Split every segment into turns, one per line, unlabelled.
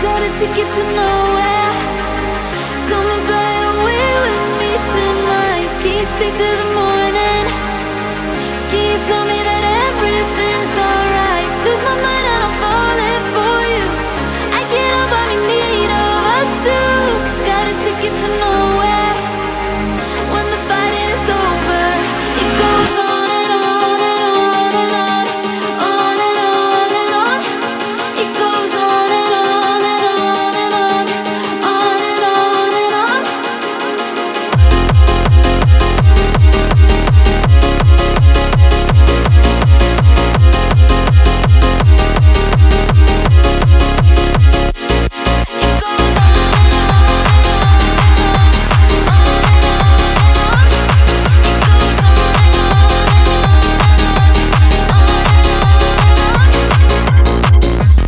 Got a ticket to nowhere. Come and fly away with me tonight. Can you stay till the morning? Can you tell me that everything's alright? Lose my mind and I'm falling for you. I can't help but be in need of us two. Got a ticket to nowhere. When the fighting is over, it goes on and on and on and on, on and on and on. It goes on and on and on and on, on and on and on.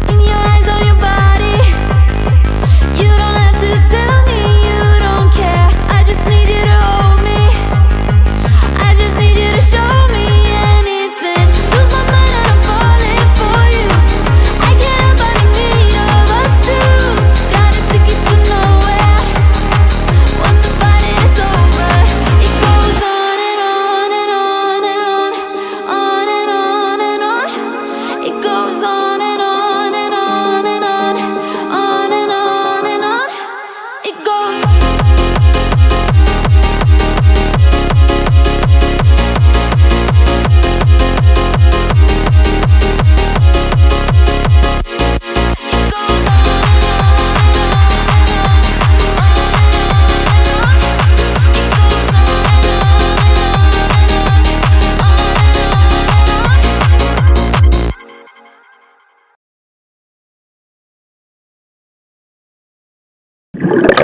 In your eyes, on your body, you don't have to tell me you don't care. I just need you to hold me. I just need you to show me anything. Lose my mind and I'm falling for you. I can't help but be in need of us two. Got a ticket to nowhere. When the fighting is over, it goes on and on and on and on, on and on and on. It goes on and on and on and on, on and on and on. It goes.
You